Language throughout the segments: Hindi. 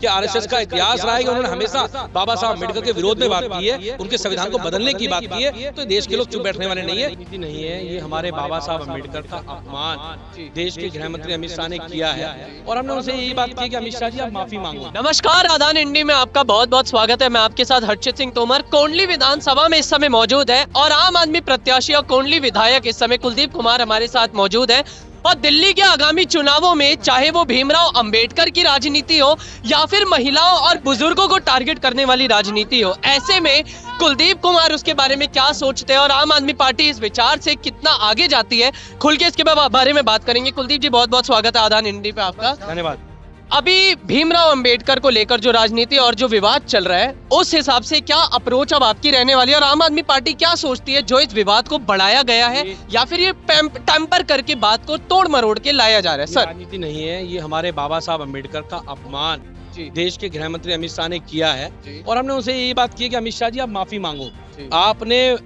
कि आरएसएस का इतिहास रहा है कि उन्होंने हमेशा बाबा साहब अम्बेडकर के विरोध में बात की है, उनके संविधान को बदलने की बात की है। तो देश के लोग चुप बैठने वाले नहीं है, नीति नहीं है। ये हमारे बाबा साहब अम्बेडकर का अपमान देश के गृह मंत्री अमित शाह ने किया है और हमने उनसे यही बात की कि अमित शाह जी आप माफी मांगो। नमस्कार, आदान इंडी में आपका बहुत बहुत स्वागत है। मैं आपके साथ हर्षित सिंह तोमर कोंडली विधानसभा में इस समय मौजूद है और आम आदमी प्रत्याशी और कोंडली विधायक इस समय कुलदीप कुमार हमारे साथ मौजूद है। और दिल्ली के आगामी चुनावों में चाहे वो भीमराव अंबेडकर की राजनीति हो या फिर महिलाओं और बुजुर्गों को टारगेट करने वाली राजनीति हो, ऐसे में कुलदीप कुमार उसके बारे में क्या सोचते हैं और आम आदमी पार्टी इस विचार से कितना आगे जाती है, खुल के इसके बारे में बात करेंगे। कुलदीप जी बहुत बहुत स्वागत है आदान इंडी पे आपका। धन्यवाद। अभी भीमराव अंबेडकर को लेकर जो राजनीति और जो विवाद चल रहा है, उस हिसाब से क्या अप्रोच अब आपकी रहने वाली है और आम आदमी पार्टी क्या सोचती है जो इस विवाद को बढ़ाया गया है या फिर ये टेम्पर करके बात को तोड़ मरोड़ के लाया जा रहा है? सर, राजनीति नहीं है, ये हमारे बाबा साहब अम्बेडकर का अपमान देश के गृह मंत्री अमित शाह ने किया है और हमने उनसे यही बात की कि अमित शाह जी आप माफी मांगो। आपने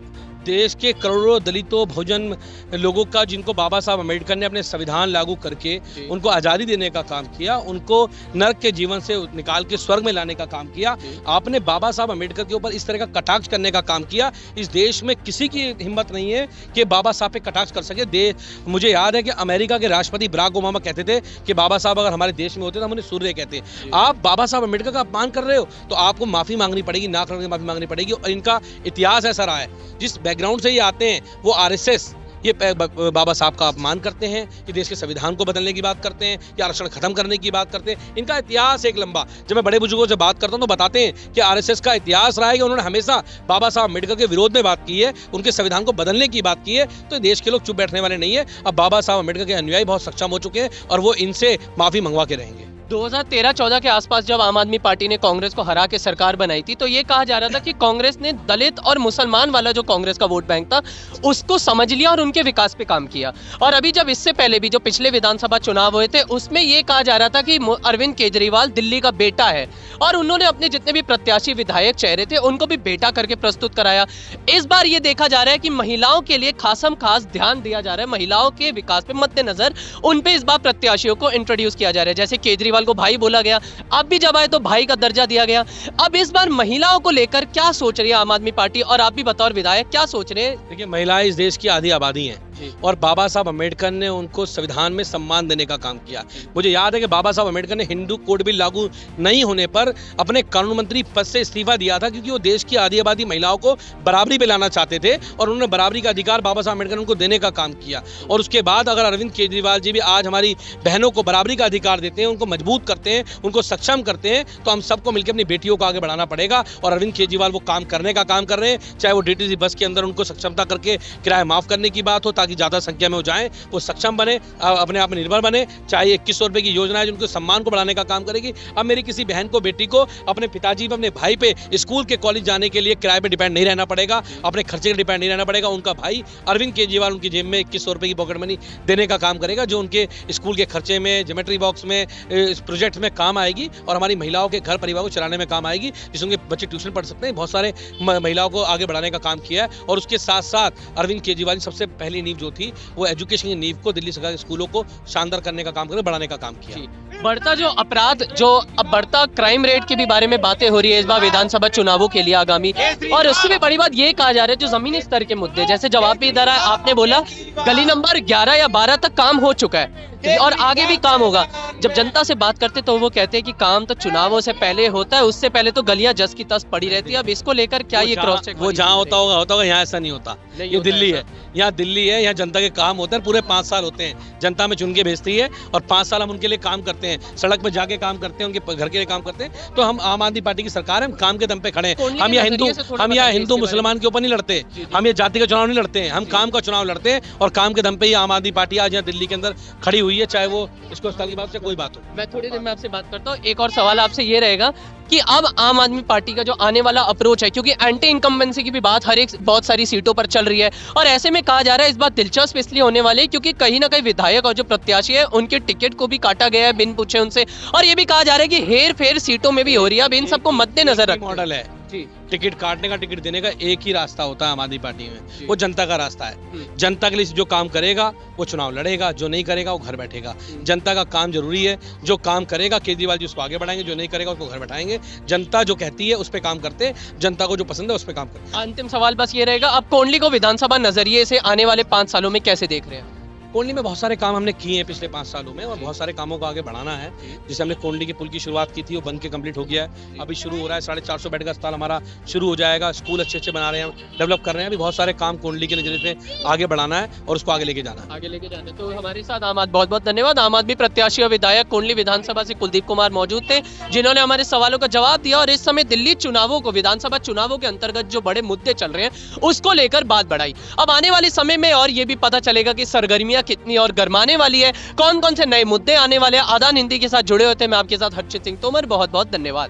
देश के करोड़ों दलितों बहुजन लोगों का, जिनको बाबा साहब अम्बेडकर ने अपने संविधान लागू करके उनको आज़ादी देने का काम किया, उनको नरक के जीवन से निकाल के स्वर्ग में लाने का काम किया, आपने बाबा साहब अम्बेडकर के ऊपर इस तरह का कटाक्ष करने का काम किया। इस देश में किसी की हिम्मत नहीं है कि बाबा साहब पे कटाक्ष कर सके। मुझे याद है कि अमेरिका के राष्ट्रपति बराक ओबामा कहते थे कि बाबा साहब अगर हमारे देश में होते तो हम उन्हें सूर्य कहते। आप बाबा साहब अम्बेडकर का अपमान कर रहे हो तो आपको माफी मांगनी पड़ेगी, ना करके माफी मांगनी पड़ेगी। और इनका इतिहास ऐसा रहा है, जिस बैकग्राउंड से ये आते हैं वो आरएसएस, ये बाबा साहब का अपमान करते हैं, कि देश के संविधान को बदलने की बात करते हैं, कि आरक्षण खत्म करने की बात करते हैं। इनका इतिहास एक लंबा, जब मैं बड़े बुजुर्गों से बात करता हूं तो बताते हैं कि आरएसएस का इतिहास रहा है कि उन्होंने हमेशा बाबा साहब अम्बेडकर के विरोध में बात की है, उनके संविधान को बदलने की बात की है। तो देश के लोग चुप बैठने वाले नहीं है। अब बाबा साहब अम्बेडकर के अनुयायी बहुत सक्षम हो चुके हैं और वो इनसे माफी मंगवा के रहेंगे। 2013-14 के आसपास जब आम आदमी पार्टी ने कांग्रेस को हरा के सरकार बनाई थी तो ये कहा जा रहा था कि कांग्रेस ने दलित और मुसलमान वाला जो कांग्रेस का वोट बैंक था उसको समझ लिया और उनके विकास पे काम किया। और अभी जब इससे पहले भी जो पिछले विधानसभा चुनाव हुए थे उसमें ये कहा जा रहा था कि अरविंद केजरीवाल दिल्ली का बेटा है और उन्होंने अपने जितने भी प्रत्याशी विधायक चेहरे थे उनको भी बेटा करके प्रस्तुत कराया। इस बार ये देखा जा रहा है कि महिलाओं के लिए खासम खास ध्यान दिया जा रहा है, महिलाओं के विकास पे मद्देनजर उन पे इस बार प्रत्याशियों को इंट्रोड्यूस किया जा रहा है। जैसे केजरीवाल को भाई बोला गया, अब भी जब आए तो भाई का दर्जा दिया गया। अब इस बार महिलाओं को लेकर क्या सोच रही है आम आदमी पार्टी और आप भी बतौर विधायक क्या सोच रहे हैं? देखिए, महिलाएं इस देश की आधी आबादी हैं और बाबा साहब अम्बेडकर ने उनको संविधान में सम्मान देने का काम किया। मुझे याद है कि बाबा साहब अम्बेडकर ने हिंदू कोड बिल लागू नहीं होने पर अपने कानून मंत्री पद से इस्तीफा दिया था, क्योंकि वो देश की आधी आबादी महिलाओं को बराबरी पे लाना चाहते थे और उन्होंने बराबरी का अधिकार बाबा साहब अम्बेडकर ने उनको देने का काम किया। और उसके बाद अगर अरविंद केजरीवाल जी भी आज हमारी बहनों को बराबरी का अधिकार देते हैं, उनको मजबूत करते हैं, उनको सक्षम करते हैं, तो हम सबको मिलकर अपनी बेटियों को आगे बढ़ाना पड़ेगा। और अरविंद केजरीवाल वो काम करने का काम कर रहे हैं, चाहे वो डीटीसी बस के अंदर उनको सक्षमता करके किराया माफ करने की बात हो ताकि ज्यादा संख्या में जाएं, वो सक्षम बने, अपने आप में निर्भर बने, चाहे 2100 रुपए की योजना है जिनको सम्मान को बढ़ाने का काम करेगी। अब मेरी किसी बहन को, बेटी को अपने पिताजी पे, अपने भाई पे स्कूल के कॉलेज जाने के लिए किराए पे डिपेंड नहीं रहना पड़ेगा, अपने खर्चे पे डिपेंड नहीं रहना पड़ेगा। उनका भाई अरविंद केजरीवाल उनकी जेब में 2100 रुपए की पॉकेट मनी देने का काम करेगा, जो उनके स्कूल के खर्चे में, ज्योमेट्री बॉक्स में, इस प्रोजेक्ट में काम आएगी और हमारी महिलाओं के घर परिवार को चलाने में काम आएगी, जिससे उनके बच्चे ट्यूशन पढ़ सकते हैं। बहुत सारे महिलाओं को आगे बढ़ाने का काम किया है। और उसके साथ साथ अरविंद केजरीवाल सबसे पहली नींव जो थी वो एजुकेशन की नींव को, दिल्ली सरकार के स्कूलों को शानदार करने का काम, बढ़ाने का काम किया। बढ़ता जो अपराध, जो अब बढ़ता क्राइम रेट के भी बारे में बातें हो रही है इस बार विधानसभा चुनावों के लिए आगामी, और उससे भी बड़ी बात ये कहा जा रहा है जो जमीनी स्तर के मुद्दे, जैसे जवाब भी इधर आया, आपने बोला गली नंबर 11 या 12 तक काम हो चुका है और आगे भी काम होगा। जब जनता से बात करते तो वो कहते हैं कि काम तो चुनावों से पहले होता है, उससे पहले तो गलियां जस की तस पड़ी रहती है। अब इसको लेकर क्या ये क्रॉस चेक? वो जहाँ होता होगा, यहाँ ऐसा नहीं होता। ये दिल्ली है, यहाँ दिल्ली है, यहाँ जनता के काम होते हैं। पूरे 5 साल होते हैं, जनता में चुन के भेजती है और 5 साल हम उनके लिए काम करते हैं, सड़क पे जाके काम करते हैं, उनके घर के लिए काम करते हैं। तो हम आम आदमी पार्टी की सरकार है, हम काम के दम पे खड़े हैं। हम यहाँ हिंदू मुसलमान के ऊपर नहीं लड़ते, हम ये जाति का चुनाव नहीं लड़ते हैं, हम काम का चुनाव लड़ते हैं और काम के दम पे ही आम आदमी पार्टी आज यहाँ दिल्ली के अंदर खड़ी हुई है, चाहे वो इसको अस्पताल की बात से कोई बात हो। मैं थोड़ी देर में आपसे बात करता हूँ। एक और सवाल आपसे ये रहेगा, कि अब आम आदमी पार्टी का जो आने वाला अप्रोच है, क्योंकि एंटी इनकम्बेंसी की भी बात हर एक बहुत सारी सीटों पर चल रही है, और ऐसे में कहा जा रहा है इस बार दिलचस्प इसलिए होने वाले हैं क्योंकि कहीं ना कहीं विधायक और जो प्रत्याशी है उनके टिकट को भी काटा गया है बिन पूछे उनसे, और ये भी कहा जा रहा है कि हेर फेर सीटों में भी हो रही है। अब इन सबको मद्देनजर रख मॉडल है जी टिकट काटने का, टिकट देने का एक ही रास्ता होता है आम आदमी पार्टी में, वो जनता का रास्ता है। जनता के लिए जो काम करेगा वो चुनाव लड़ेगा, जो नहीं करेगा वो घर बैठेगा। जनता का काम जरूरी है, जो काम करेगा केजरीवाल जी उसको आगे बढ़ाएंगे, जो नहीं करेगा उसको घर बैठाएंगे। जनता जो कहती है उस पर काम करते हैं, जनता को जो पसंद है उस पर काम करते हैं। अंतिम सवाल बस ये रहेगा, अब कोंडली को विधानसभा नजरिए से आने वाले 5 सालों में कैसे देख रहे हैं? कोंडली में बहुत सारे काम हमने किए हैं पिछले 5 सालों में, और बहुत सारे कामों को आगे बढ़ाना है। जैसे हमने कोंडली के पुल की शुरुआत की थी, वो बन के कंप्लीट हो गया है, अभी शुरू हो रहा है। 450 बेड का अस्पताल हमारा शुरू हो जाएगा। स्कूल अच्छे अच्छे बना रहे हैं, डेवलप कर रहे हैं। अभी बहुत सारे काम कोंडली के नजरिए से आगे बढ़ाना है और उसको आगे लेके जाना है। आगे लेके जाना है। तो हमारे साथ बहुत बहुत धन्यवाद। आम आदमी प्रत्याशी और विधायक कोंडली विधानसभा से कुलदीप कुमार मौजूद थे, जिन्होंने हमारे सवालों का जवाब दिया और इस समय दिल्ली चुनावों को, विधानसभा चुनावों के अंतर्गत जो बड़े मुद्दे चल रहे हैं उसको लेकर बात बढ़ाई। अब आने वाले समय में और ये भी पता चलेगा कि सरगर्मियां कितनी और गर्माने वाली है, कौन कौन से नए मुद्दे आने वाले हैं। आदान हिंदी के साथ जुड़े होते हैं, मैं आपके साथ हर्षित सिंह तोमर, बहुत बहुत धन्यवाद।